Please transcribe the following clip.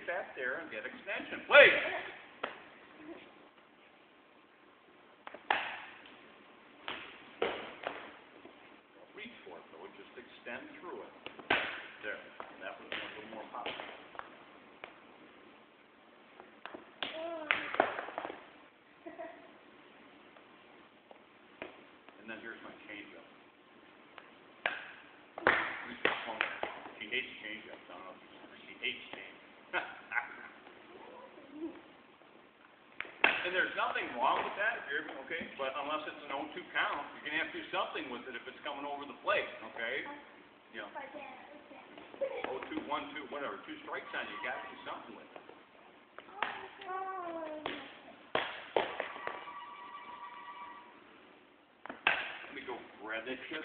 get back there and get extension. Wait! Don't reach for it, though. Just extend through it. There. That was a little more pop. And then here's my changeup. She hates changeups. I don't know if she hates change. And there's nothing wrong with that, if you're okay, but unless it's an 0-2 count, you're gonna have to do something with it if it's coming over the plate, okay? You know, 0-2, 1-2, whatever, 2 strikes on you, you gotta do something with it. Let me go grab that chip.